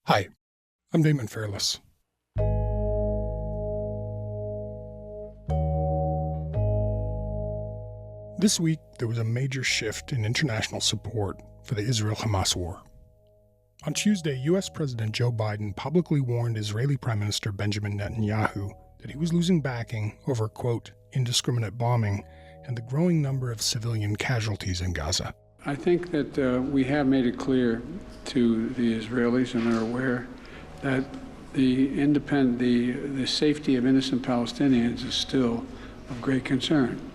Hi, I'm Damon Fairless. This week, there was a major shift in international support for the Israel-Hamas war. On Tuesday, U.S. President Joe Biden publicly warned Israeli Prime Minister Benjamin Netanyahu that he was losing backing over, quote, indiscriminate bombing and the growing number of civilian casualties in Gaza. I think that we have made it clear to the Israelis, and they're aware, that the safety of innocent Palestinians is still of great concern.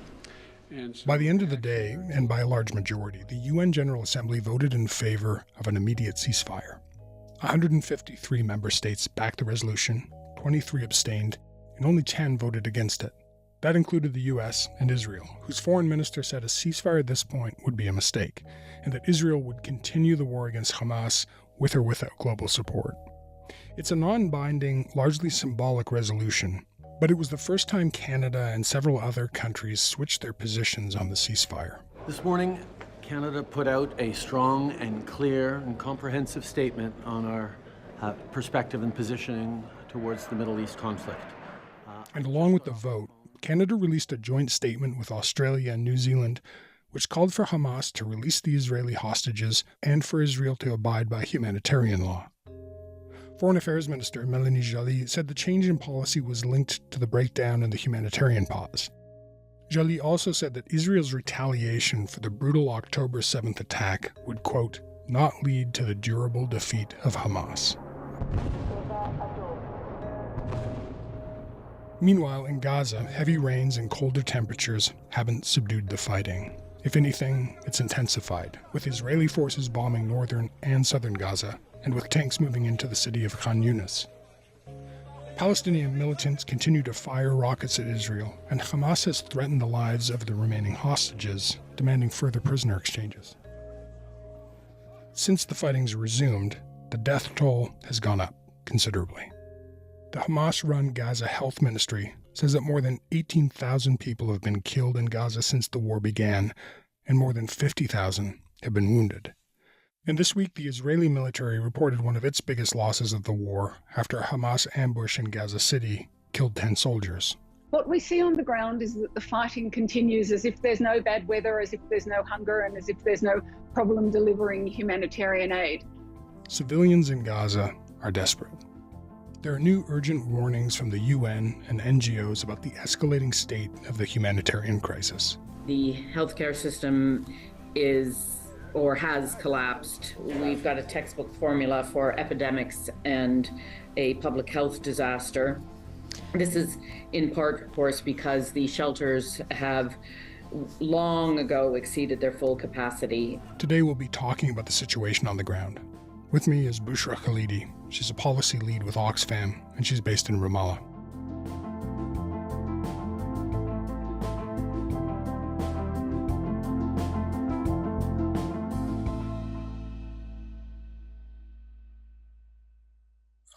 By the end of the day, and by a large majority, the UN General Assembly voted in favor of an immediate ceasefire. 153 member states backed the resolution, 23 abstained, and only 10 voted against it. That included the US and Israel, whose foreign minister said a ceasefire at this point would be a mistake, and that Israel would continue the war against Hamas with or without global support. It's a non-binding, largely symbolic resolution, but it was the first time Canada and several other countries switched their positions on the ceasefire. This morning, Canada put out a strong and clear and comprehensive statement on our perspective and positioning towards the Middle East conflict. And along with the vote, Canada released a joint statement with Australia and New Zealand, which called for Hamas to release the Israeli hostages and for Israel to abide by humanitarian law. Foreign Affairs Minister Mélanie Joly said the change in policy was linked to the breakdown in the humanitarian pause. Joly also said that Israel's retaliation for the brutal October 7th attack would, quote, not lead to the durable defeat of Hamas. Meanwhile, in Gaza, heavy rains and colder temperatures haven't subdued the fighting. If anything, it's intensified, with Israeli forces bombing northern and southern Gaza, and with tanks moving into the city of Khan Yunis. Palestinian militants continue to fire rockets at Israel, and Hamas has threatened the lives of the remaining hostages, demanding further prisoner exchanges. Since the fighting's resumed, the death toll has gone up considerably. The Hamas-run Gaza Health Ministry says that more than 18,000 people have been killed in Gaza since the war began, and more than 50,000 have been wounded. And this week, the Israeli military reported one of its biggest losses of the war after a Hamas ambush in Gaza City killed 10 soldiers. What we see on the ground is that the fighting continues as if there's no bad weather, as if there's no hunger, and as if there's no problem delivering humanitarian aid. Civilians in Gaza are desperate. There are new urgent warnings from the UN and NGOs about the escalating state of the humanitarian crisis. The healthcare system is or has collapsed. We've got a textbook formula for epidemics and a public health disaster. This is in part, of course, because the shelters have long ago exceeded their full capacity. Today we'll be talking about the situation on the ground. With me is Bushra Khalidi. She's a policy lead with Oxfam, and she's based in Ramallah.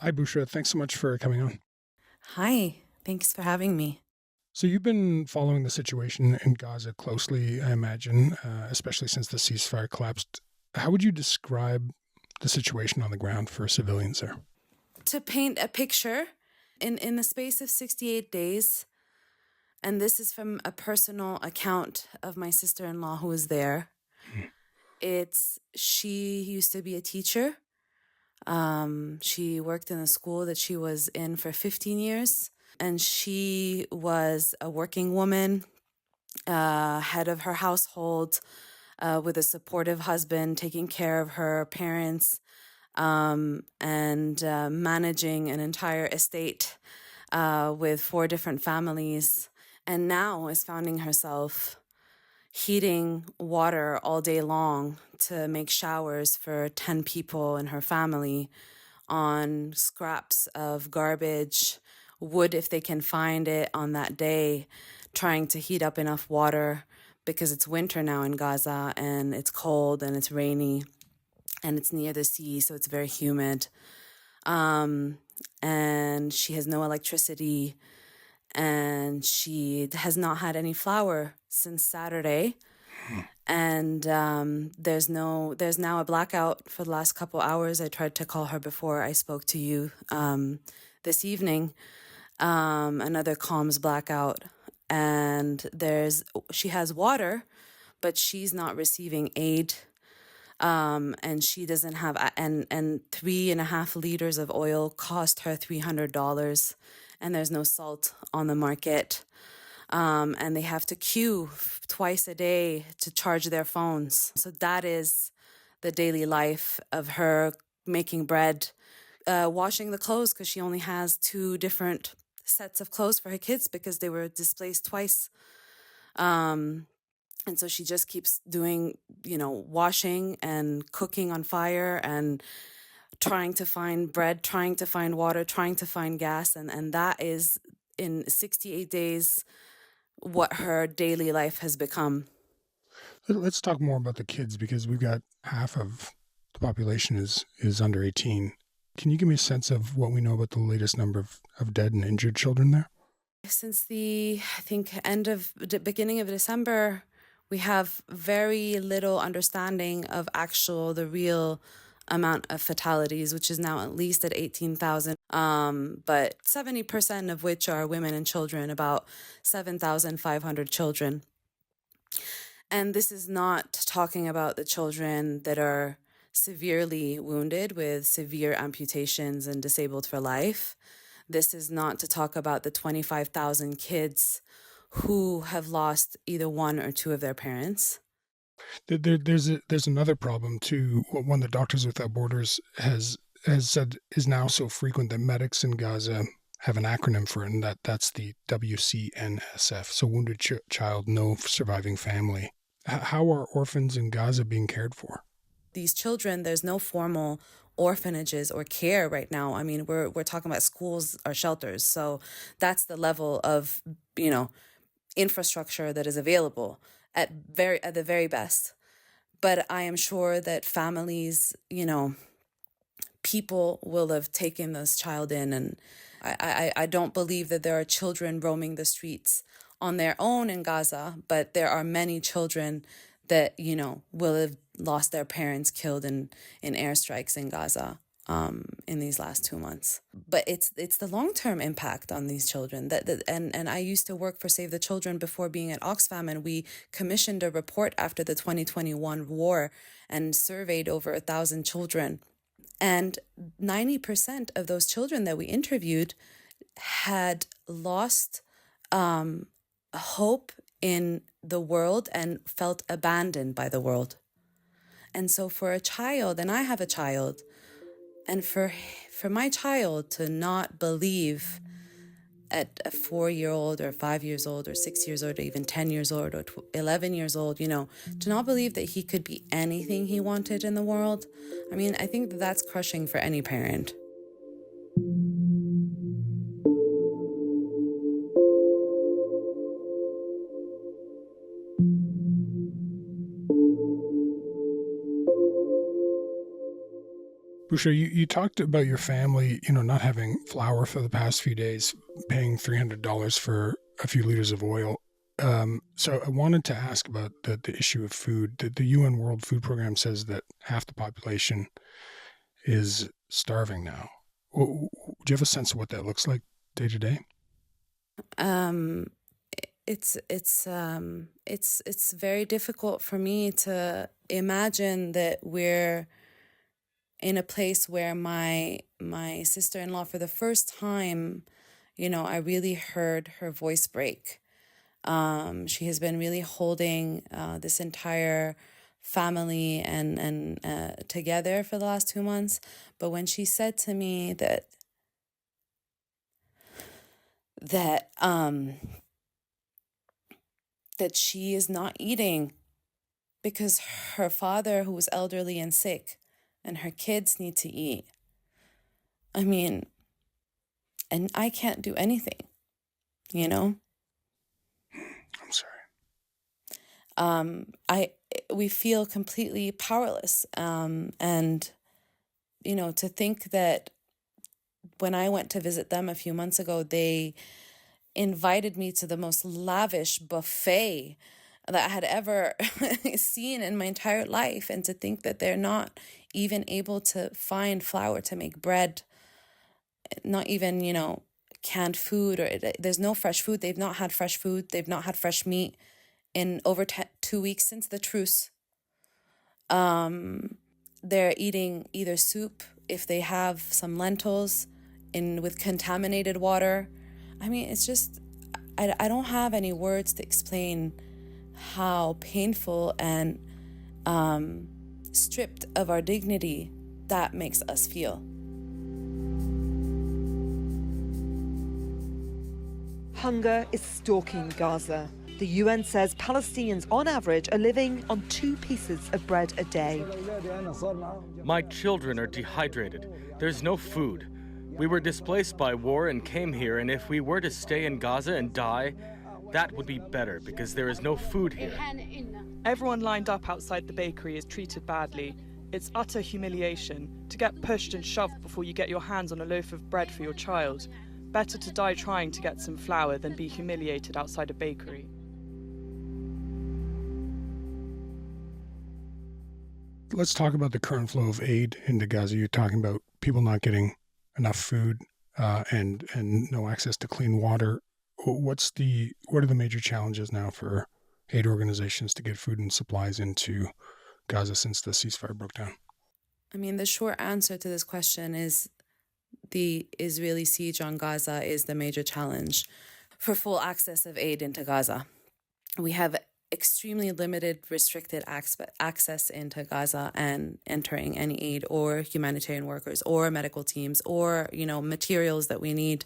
Hi, Bushra. Thanks so much for coming on. Hi. Thanks for having me. So you've been following the situation in Gaza closely, I imagine, especially since the ceasefire collapsed. How would you describe the situation on the ground for civilians there? To paint a picture, in the space of 68 days, and this is from a personal account of my sister-in-law who was there, she used to be a teacher. She worked in a school that she was in for 15 years, and she was a working woman, head of her household, with a supportive husband, taking care of her parents, and managing an entire estate with 4 different families, and now is finding herself heating water all day long to make showers for 10 people in her family on scraps of garbage, wood if they can find it on that day, trying to heat up enough water because it's winter now in Gaza and it's cold and it's rainy and it's near the sea, so it's very humid. And she has no electricity, and she has not had any flour since Saturday. And there's now a blackout for the last couple hours. I tried to call her before I spoke to you this evening. Another comms blackout. And she has water, but she's not receiving aid. And she doesn't have, and 3.5 liters of oil cost her $300, and there's no salt on the market. And they have to queue twice a day to charge their phones. So that is the daily life of her making bread, washing the clothes, because she only has 2 different sets of clothes for her kids because they were displaced twice. And so she just keeps doing, washing and cooking on fire and trying to find bread, trying to find water, trying to find gas. And that is, in 68 days, what her daily life has become. Let's talk more about the kids, because we've got half of the population is under 18. Can you give me a sense of what we know about the latest number of dead and injured children there? Since the, I think, beginning of December, we have very little understanding of the real amount of fatalities, which is now at least at 18,000, but 70% of which are women and children, about 7,500 children. And this is not talking about the children that are severely wounded with severe amputations and disabled for life. This is not to talk about the 25,000 kids who have lost either one or 2 of their parents. There's another problem too. One that Doctors Without Borders has said is now so frequent that medics in Gaza have an acronym for it, and that's the WCNSF. So Wounded Child, No Surviving Family. How are orphans in Gaza being cared for? These children, there's no formal orphanages or care right now. I mean, we're talking about schools or shelters. So that's the level of, infrastructure that is available at the very best. But I am sure that families, people will have taken this child in, and I don't believe that there are children roaming the streets on their own in Gaza, but there are many children that, will have lost their parents killed in airstrikes in Gaza in these last 2 months. But it's the long-term impact on these children. And I used to work for Save the Children before being at Oxfam, and we commissioned a report after the 2021 war and surveyed over 1,000 children. And 90% of those children that we interviewed had lost hope in the world and felt abandoned by the world. And so for a child, and I have a child, and for my child to not believe at a 4-year-old or 5 years old or 6 years old or even 10 years old or 11 years old, to not believe that he could be anything he wanted in the world, I mean, I think that's crushing for any parent. Busha, you talked about your family, not having flour for the past few days, paying $300 for a few liters of oil. So I wanted to ask about the issue of food. The UN World Food Program says that half the population is starving now. Do you have a sense of what that looks like day to day? It's very difficult for me to imagine that we're in a place where my sister-in-law, for the first time, I really heard her voice break. She has been really holding this entire family and together for the last 2 months. But when she said to me that she is not eating because her father, who was elderly and sick, and her kids need to eat. I mean, and I can't do anything, I'm sorry. We feel completely powerless. And, to think that when I went to visit them a few months ago, they invited me to the most lavish buffet that I had ever seen in my entire life. And to think that they're not even able to find flour to make bread, not even, canned food, or there's no fresh food. They've not had fresh food. They've not had fresh meat in over 2 weeks since the truce. They're eating either soup, if they have some lentils, with contaminated water. I mean, it's just, I don't have any words to explain how painful and stripped of our dignity that makes us feel. Hunger is stalking Gaza. The UN says Palestinians on average are living on 2 pieces of bread a day. My children are dehydrated. There's no food. We were displaced by war and came here, and if we were to stay in Gaza and die, that would be better because there is no food here. Everyone lined up outside the bakery is treated badly. It's utter humiliation to get pushed and shoved before you get your hands on a loaf of bread for your child. Better to die trying to get some flour than be humiliated outside a bakery. Let's talk about the current flow of aid into Gaza. You're talking about people not getting enough food and no access to clean water. What are the major challenges now for aid organizations to get food and supplies into Gaza since the ceasefire broke down? I mean, the short answer to this question is the Israeli siege on Gaza is the major challenge for full access of aid into Gaza. We have extremely limited, restricted access into Gaza and entering any aid or humanitarian workers or medical teams or, materials that we need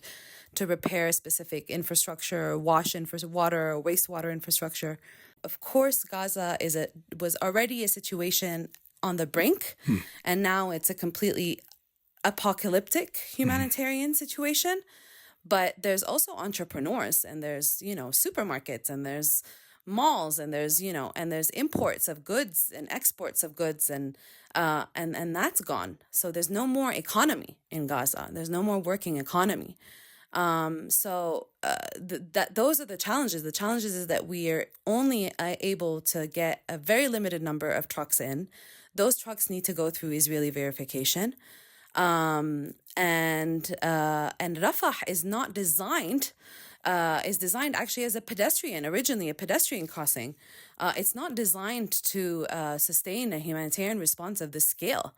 to repair specific infrastructure, water or wastewater infrastructure. Of course, Gaza was already a situation on the brink, and now it's a completely apocalyptic humanitarian situation. But there's also entrepreneurs, and there's, supermarkets, and there's malls, and there's imports of goods and exports of goods, and that's gone. So there's no more economy in Gaza. There's no more working economy. Those are the challenges. The challenges is that we are only able to get a very limited number of trucks in. Those trucks need to go through Israeli verification. And Rafah is not designed. Is designed actually as originally a pedestrian crossing. It's not designed to sustain a humanitarian response of this scale.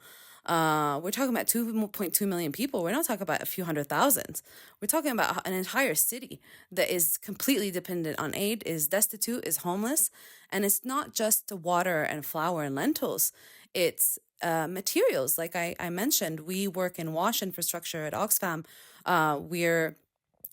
We're talking about 2.2 million people. We're not talking about a few 100,000. We're talking about an entire city that is completely dependent on aid, is destitute, is homeless. And it's not just water and flour and lentils. It's materials. Like I mentioned, we work in wash infrastructure at Oxfam.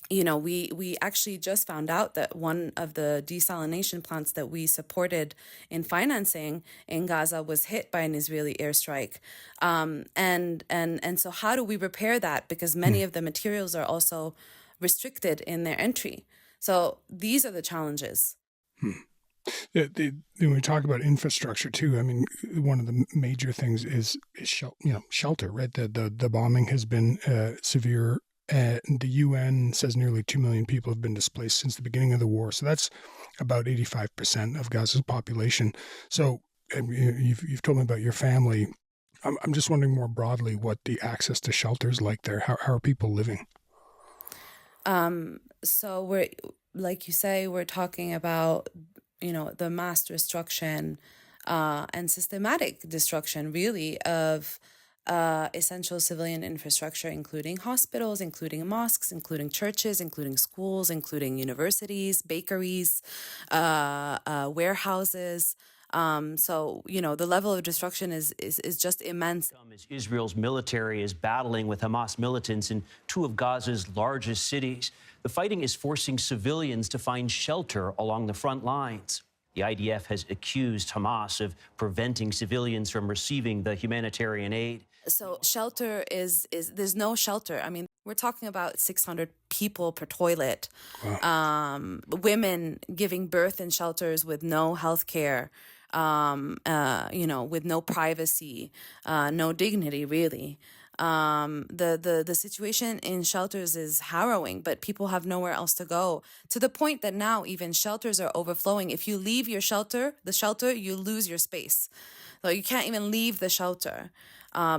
We actually just found out that one of the desalination plants that we supported in financing in Gaza was hit by an Israeli airstrike. And so how do we repair that? Because many of the materials are also restricted in their entry. So these are the challenges. When we talk about infrastructure too, I mean, one of the major things is shelter, right? The bombing has been severe. The UN says nearly 2 million people have been displaced since the beginning of the war. So that's about 85% of Gaza's population. So you've told me about your family. I'm just wondering more broadly what the access to shelter is like there. How are people living? So we're, like you say, we're talking about, the mass destruction and systematic destruction, really, of essential civilian infrastructure, including hospitals, including mosques, including churches, including schools, including universities, bakeries, warehouses. So, the level of destruction is just immense. As Israel's military is battling with Hamas militants in 2 of Gaza's largest cities, the fighting is forcing civilians to find shelter along the front lines. The IDF has accused Hamas of preventing civilians from receiving the humanitarian aid. So shelter there's no shelter. I mean, we're talking about 600 people per toilet. Wow. Women giving birth in shelters with no health care, with no privacy, no dignity, really. The situation in shelters is harrowing, but people have nowhere else to go, to the point that now even shelters are overflowing. If you leave your shelter, you lose your space. So you can't even leave the shelter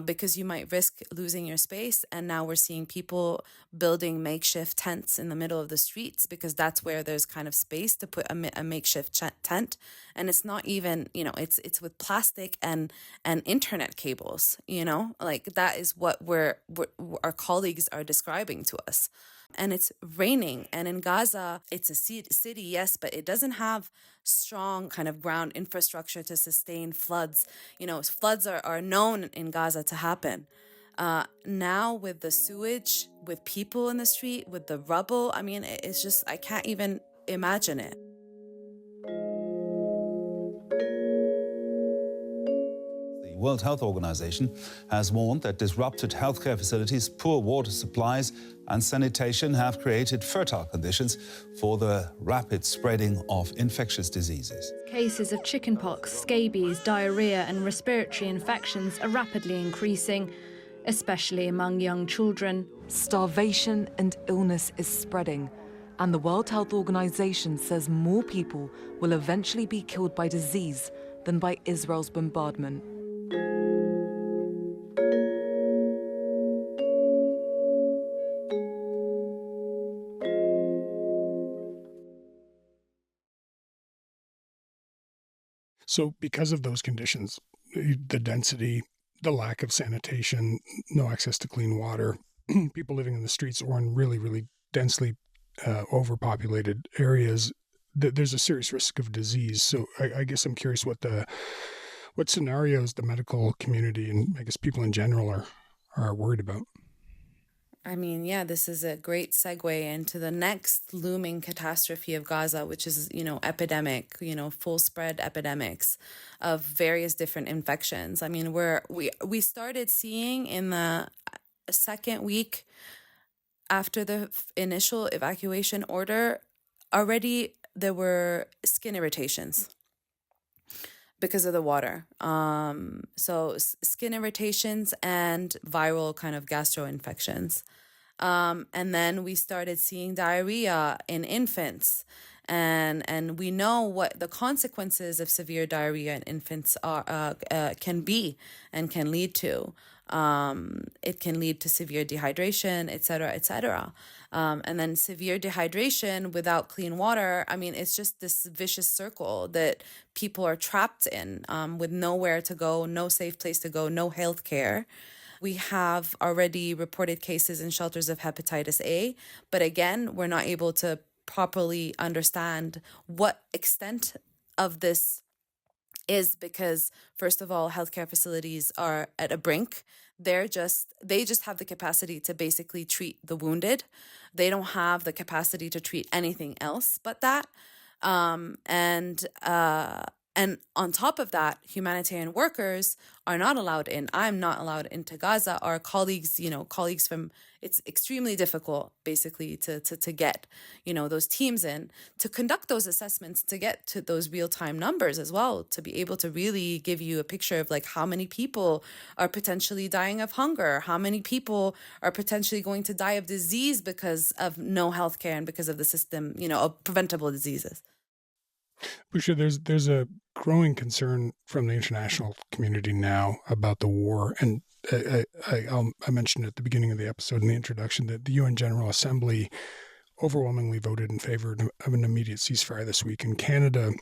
because you might risk losing your space. And now we're seeing people building makeshift tents in the middle of the streets because that's where there's kind of space to put a makeshift tent. And it's not even, it's with plastic and internet cables, like that is what our colleagues are describing to us. And it's raining. And in Gaza, it's a city, yes, but it doesn't have strong kind of ground infrastructure to sustain floods. Floods are known in Gaza to happen. Now with the sewage, with people in the street, with the rubble, it's just, I can't even imagine it. The World Health Organization has warned that disrupted healthcare facilities, poor water supplies and sanitation have created fertile conditions for the rapid spreading of infectious diseases. Cases of chickenpox, scabies, diarrhea and respiratory infections are rapidly increasing, especially among young children. Starvation and illness is spreading, and the World Health Organization says more people will eventually be killed by disease than by Israel's bombardment. So because of those conditions, the density, the lack of sanitation, no access to clean water, people living in the streets or in really, really densely overpopulated areas, there's a serious risk of disease. So I guess I'm curious what scenarios the medical community and I guess people in general are worried about. This is a great segue into the next looming catastrophe of Gaza, which is, epidemic, full spread epidemics of various different infections. We started seeing in the second week after the initial evacuation order, already there were skin irritations because of the water. So skin irritations and viral kind of gastroinfections. And then we started seeing diarrhea in infants. And we know what the consequences of severe diarrhea in infants can be and can lead to. It can lead to severe dehydration, et cetera, et cetera. And then severe dehydration without clean water, it's just this vicious circle that people are trapped in with nowhere to go, no safe place to go, no health care. We have already reported cases in shelters of hepatitis A, but again, we're not able to properly understand what extent of this is because, first of all, healthcare facilities are at a brink. They just have the capacity to basically treat the wounded. They don't have the capacity to treat anything else but that. And on top of that, humanitarian workers are not allowed in. I'm not allowed into Gaza. Our colleagues from, it's extremely difficult basically to get, those teams in to conduct those assessments, to get to those real-time numbers as well, to be able to really give you a picture of like how many people are potentially dying of hunger, how many people are potentially going to die of disease because of no healthcare and because of the system, of preventable diseases. Busha, there's a growing concern from the international community now about the war. And I mentioned at the beginning of the episode in the introduction that the UN General Assembly overwhelmingly voted in favor of an immediate ceasefire this week. And Canada,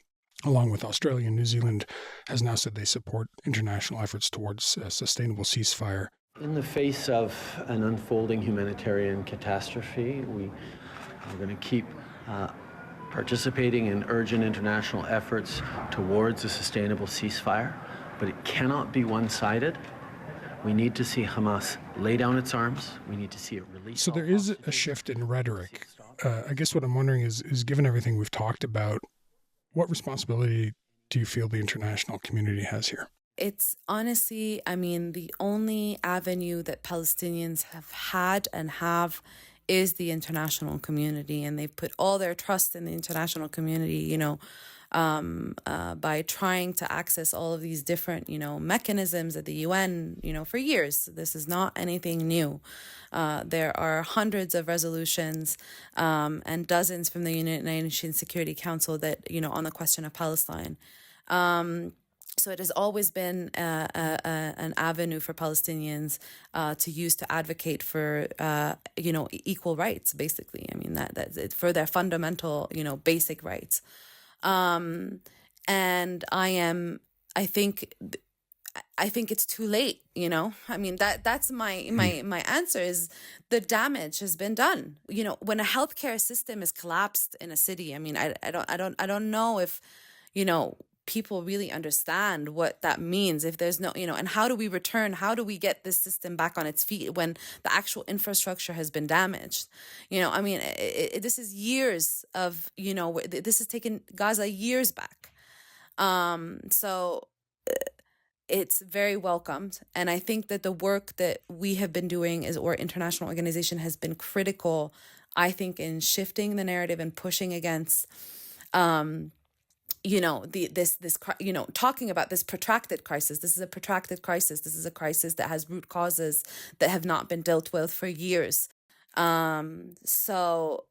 along with Australia and New Zealand, has now said they support international efforts towards a sustainable ceasefire. In the face of an unfolding humanitarian catastrophe, we're going to keep participating in urgent international efforts towards a sustainable ceasefire, but it cannot be one-sided. We need to see Hamas lay down its arms. We need to see it release. So there is a shift in rhetoric. I guess what I'm wondering is given everything we've talked about, what responsibility do you feel the international community has here? It's honestly, the only avenue that Palestinians have had and have is the international community, and they've put all their trust in the international community. by trying to access all of these different, mechanisms at the UN, for years. This is not anything new. There are hundreds of resolutions and dozens from the United Nations Security Council that, on the question of Palestine. So it has always been an avenue for Palestinians to use to advocate for, equal rights, basically. I mean, that for their fundamental, basic rights. And I think it's too late, I mean, that's my answer is the damage has been done. When a healthcare system is collapsed in a city, I mean, I don't know if, people really understand what that means if there's no, and how do we get this system back on its feet when the actual infrastructure has been damaged? I mean, this is years of, this has taken Gaza years back. So it's very welcomed. And I think that the work that we have been doing or international organization has been critical, I think, in shifting the narrative and pushing against, talking about this protracted crisis. This is a protracted crisis. This is a crisis that has root causes that have not been dealt with for years. So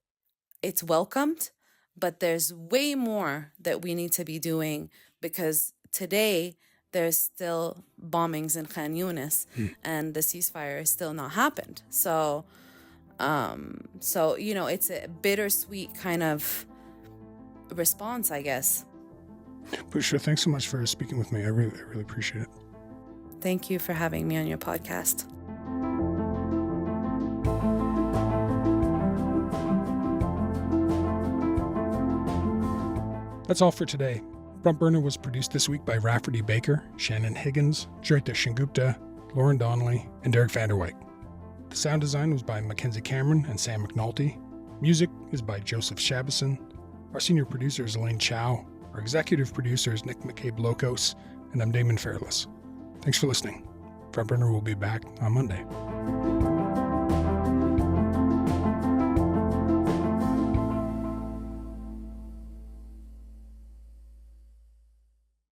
it's welcomed, but there's way more that we need to be doing, because today there's still bombings in Khan Yunis and the ceasefire has still not happened. So it's a bittersweet kind of response, I guess. Bushra, thanks so much for speaking with me. I really appreciate it. Thank you for having me on your podcast. That's all for today. Front Burner was produced this week by Rafferty Baker, Shannon Higgins, Joyita Shingupta, Lauren Donnelly, and Derek Vanderwyk. The sound design was by Mackenzie Cameron and Sam McNulty. Music is by Joseph Shabison. Our senior producer is Elaine Chow. Our executive producer is Nick McCabe-Locos, and I'm Damon Fairless. Thanks for listening. Front Burner will be back on Monday.